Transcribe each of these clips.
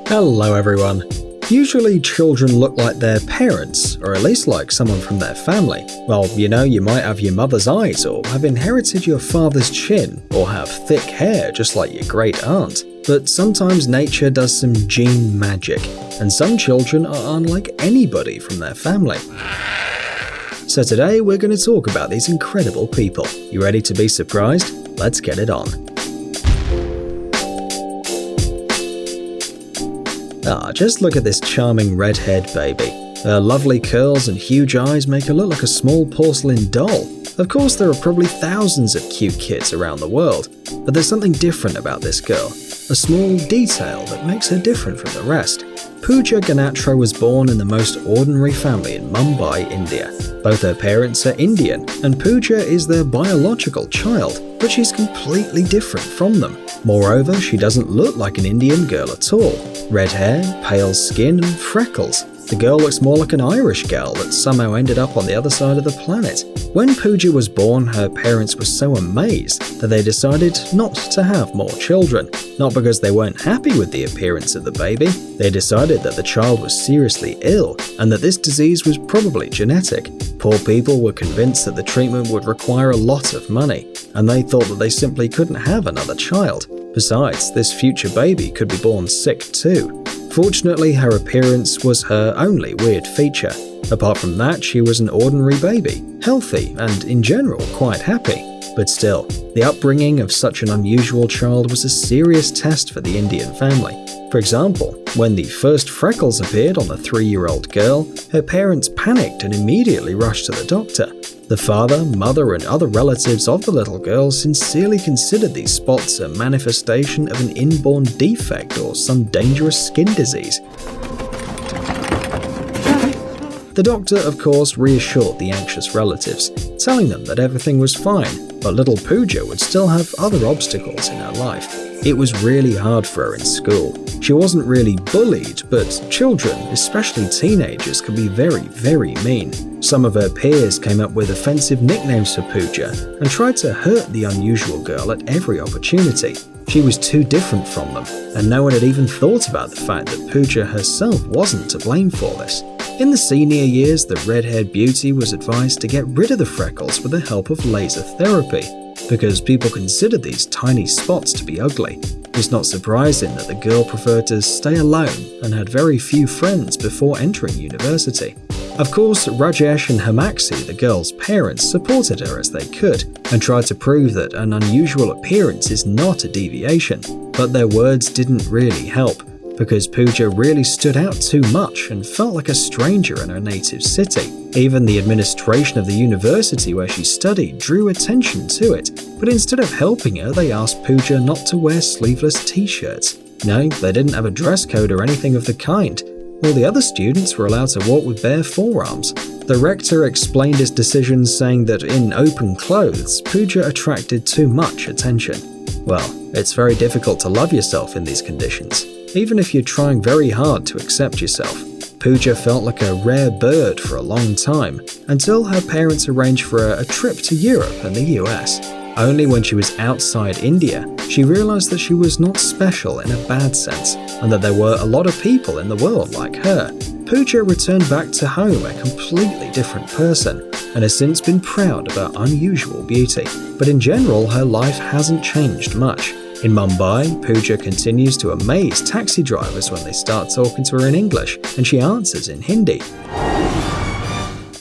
Hello everyone. Usually children look like their parents, or at least like someone from their family. Well, you might have your mother's eyes, or have inherited your father's chin, or have thick hair just like your great aunt. But sometimes nature does some gene magic, and some children are unlike anybody from their family. So today we're going to talk about these incredible people. You ready to be surprised? Let's get it on. Just look at this charming red-haired baby. Her lovely curls and huge eyes make her look like a small porcelain doll. Of course, there are probably thousands of cute kids around the world, but there's something different about this girl. A small detail that makes her different from the rest. Pooja Ganatra was born in the most ordinary family in Mumbai, India. Both her parents are Indian, and Pooja is their biological child, but she's completely different from them. Moreover, she doesn't look like an Indian girl at all. Red hair, pale skin, and freckles. The girl looks more like an Irish girl that somehow ended up on the other side of the planet. When Pooja was born, her parents were so amazed that they decided not to have more children. Not because they weren't happy with the appearance of the baby, they decided that the child was seriously ill and that this disease was probably genetic. Poor people were convinced that the treatment would require a lot of money, and they thought that they simply couldn't have another child. Besides, this future baby could be born sick too. Fortunately, her appearance was her only weird feature. Apart from that, she was an ordinary baby, healthy and in general quite happy. But still, the upbringing of such an unusual child was a serious test for the Indian family. For example, when the first freckles appeared on the 3-year-old girl, her parents panicked and immediately rushed to the doctor. The father, mother, and other relatives of the little girl sincerely considered these spots a manifestation of an inborn defect or some dangerous skin disease. The doctor, of course, reassured the anxious relatives, telling them that everything was fine, but little Pooja would still have other obstacles in her life. It was really hard for her in school. She wasn't really bullied, but children, especially teenagers, can be very, very mean. Some of her peers came up with offensive nicknames for Pooja and tried to hurt the unusual girl at every opportunity. She was too different from them, and no one had even thought about the fact that Pooja herself wasn't to blame for this. In the senior years, the red-haired beauty was advised to get rid of the freckles with the help of laser therapy, because people considered these tiny spots to be ugly. It's not surprising that the girl preferred to stay alone and had very few friends before entering university. Of course, Rajesh and Hamaxi, the girl's parents, supported her as they could and tried to prove that an unusual appearance is not a deviation, but their words didn't really help, because Pooja really stood out too much and felt like a stranger in her native city. Even the administration of the university where she studied drew attention to it, but instead of helping her, they asked Pooja not to wear sleeveless t-shirts. No, they didn't have a dress code or anything of the kind. All the other students were allowed to walk with bare forearms. The rector explained his decision, saying that in open clothes, Pooja attracted too much attention. Well, it's very difficult to love yourself in these conditions, even if you're trying very hard to accept yourself. Pooja felt like a rare bird for a long time, until her parents arranged for a trip to Europe and the US. Only when she was outside India, she realized that she was not special in a bad sense, and that there were a lot of people in the world like her. Pooja returned back to home a completely different person, and has since been proud of her unusual beauty. But in general, her life hasn't changed much. In Mumbai, Pooja continues to amaze taxi drivers when they start talking to her in English, and she answers in Hindi.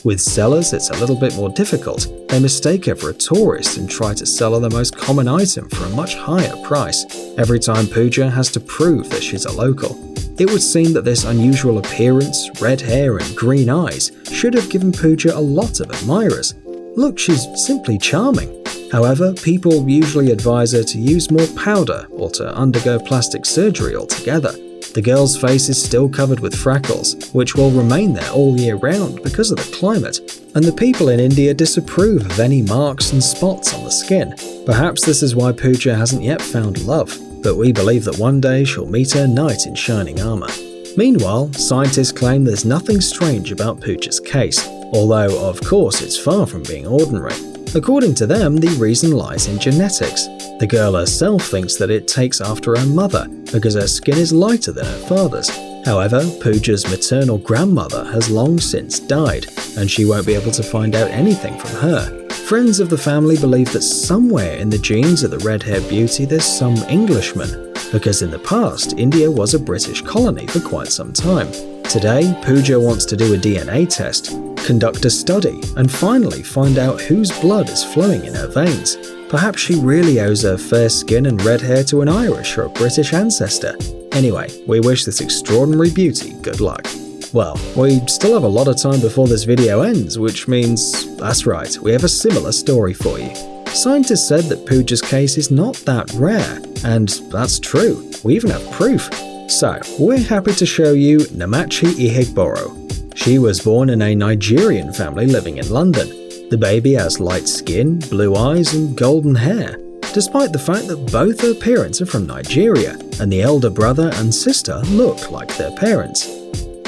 With sellers, it's a little bit more difficult. They mistake her for a tourist and try to sell her the most common item for a much higher price. Every time Pooja has to prove that she's a local. It would seem that this unusual appearance, red hair and green eyes should have given Pooja a lot of admirers. Look, she's simply charming. However, people usually advise her to use more powder or to undergo plastic surgery altogether. The girl's face is still covered with freckles, which will remain there all year round because of the climate, and the people in India disapprove of any marks and spots on the skin. Perhaps this is why Pooja hasn't yet found love, but we believe that one day she'll meet her knight in shining armor. Meanwhile, scientists claim there's nothing strange about Pooja's case, although of course it's far from being ordinary. According to them, the reason lies in genetics. The girl herself thinks that it takes after her mother because her skin is lighter than her father's. However, Pooja's maternal grandmother has long since died, and she won't be able to find out anything from her. Friends of the family believe that somewhere in the genes of the red-haired beauty there's some Englishman, because in the past, India was a British colony for quite some time. Today, Pooja wants to do a DNA test, conduct a study, and finally find out whose blood is flowing in her veins. Perhaps she really owes her fair skin and red hair to an Irish or a British ancestor. Anyway, we wish this extraordinary beauty good luck. Well, we still have a lot of time before this video ends, which means, that's right, we have a similar story for you. Scientists said that Pooja's case is not that rare, and that's true. We even have proof. So, we're happy to show you Namachi Ihegboro. She was born in a Nigerian family living in London. The baby has light skin, blue eyes, and golden hair, despite the fact that both her parents are from Nigeria, and the elder brother and sister look like their parents.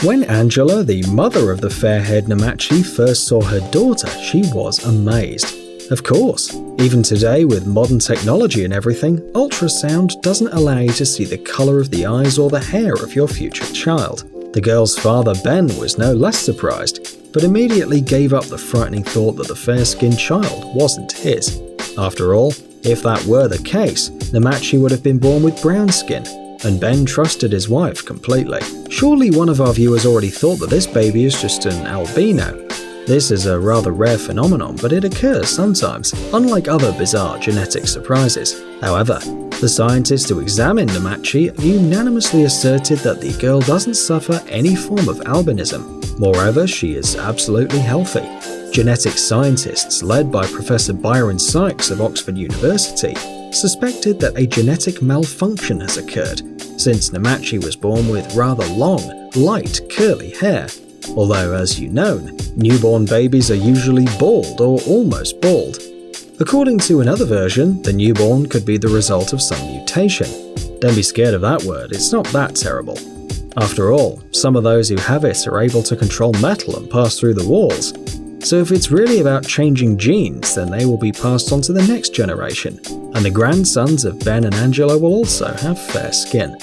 When Angela, the mother of the fair-haired Namachi, first saw her daughter, she was amazed. Of course, even today with modern technology and everything, ultrasound doesn't allow you to see the colour of the eyes or the hair of your future child. The girl's father, Ben, was no less surprised, but immediately gave up the frightening thought that the fair-skinned child wasn't his. After all, if that were the case, Namachi would have been born with brown skin, and Ben trusted his wife completely. Surely one of our viewers already thought that this baby is just an albino. This is a rather rare phenomenon, but it occurs sometimes, unlike other bizarre genetic surprises. However, the scientists who examined Namachi unanimously asserted that the girl doesn't suffer any form of albinism. Moreover, she is absolutely healthy. Genetic scientists, led by Professor Byron Sykes of Oxford University, suspected that a genetic malfunction has occurred, since Namachi was born with rather long, light, curly hair. Although, as you know, newborn babies are usually bald or almost bald. According to another version, the newborn could be the result of some mutation. Don't be scared of that word, it's not that terrible. After all, some of those who have it are able to control metal and pass through the walls. So if it's really about changing genes, then they will be passed on to the next generation, and the grandsons of Ben and Angela will also have fair skin.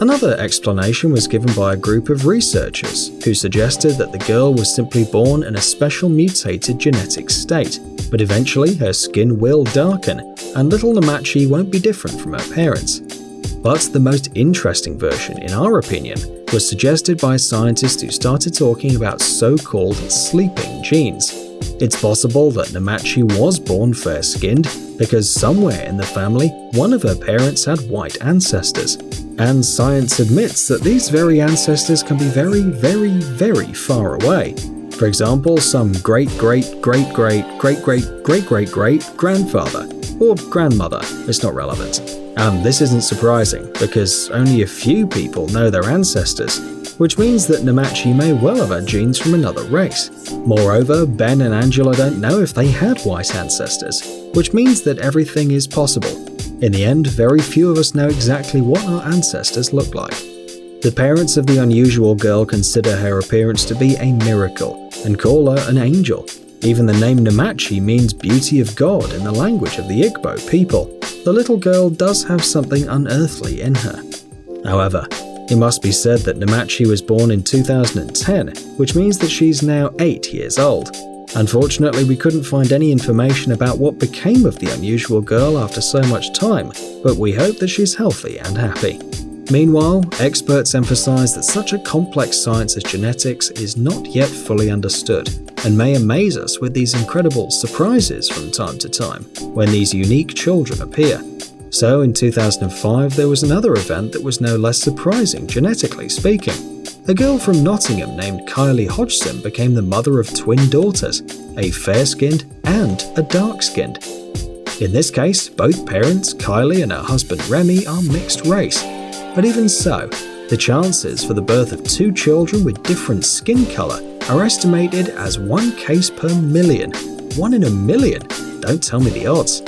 Another explanation was given by a group of researchers who suggested that the girl was simply born in a special mutated genetic state, but eventually her skin will darken, and little Namachi won't be different from her parents. But the most interesting version, in our opinion, was suggested by scientists who started talking about so-called sleeping genes. It's possible that Namachi was born fair-skinned because somewhere in the family, one of her parents had white ancestors. And science admits that these very ancestors can be very, very, very far away. For example, some great-great-great-great-great-great-great-great-grandfather or grandmother is not relevant. And this isn't surprising, because only a few people know their ancestors, which means that Namachi may well have had genes from another race. Moreover, Ben and Angela don't know if they had white ancestors, which means that everything is possible. In the end, very few of us know exactly what our ancestors look like. The parents of the unusual girl consider her appearance to be a miracle and call her an angel. Even the name Namachi means beauty of God in the language of the Igbo people. The little girl does have something unearthly in her. However, it must be said that Namachi was born in 2010, which means that she's now 8 years old. Unfortunately, we couldn't find any information about what became of the unusual girl after so much time, but we hope that she's healthy and happy. Meanwhile, experts emphasize that such a complex science as genetics is not yet fully understood, and may amaze us with these incredible surprises from time to time when these unique children appear. So in 2005 there was another event that was no less surprising genetically speaking. A girl from Nottingham named Kylie Hodgson became the mother of twin daughters, a fair-skinned and a dark-skinned. In this case, both parents, Kylie and her husband Remy, are mixed race. But even so, the chances for the birth of 2 children with different skin colour are estimated as 1 case per million. 1 in a million? Don't tell me the odds.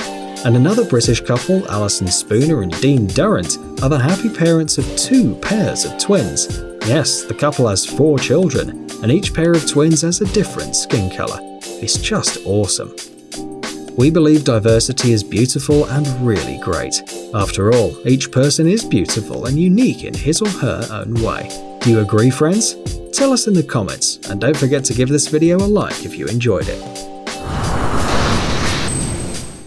And another British couple, Alison Spooner and Dean Durrant, are the happy parents of 2 pairs of twins. Yes, the couple has 4 children, and each pair of twins has a different skin colour. It's just awesome. We believe diversity is beautiful and really great. After all, each person is beautiful and unique in his or her own way. Do you agree, friends? Tell us in the comments, and don't forget to give this video a like if you enjoyed it.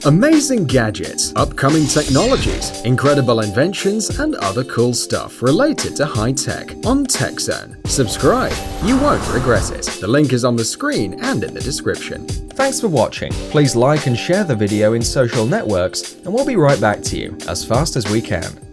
Amazing gadgets, upcoming technologies, incredible inventions, and other cool stuff related to high tech on TechZone. Subscribe, you won't regret it. The link is on the screen and in the description. Thanks for watching. Please like and share the video in social networks, and we'll be right back to you as fast as we can.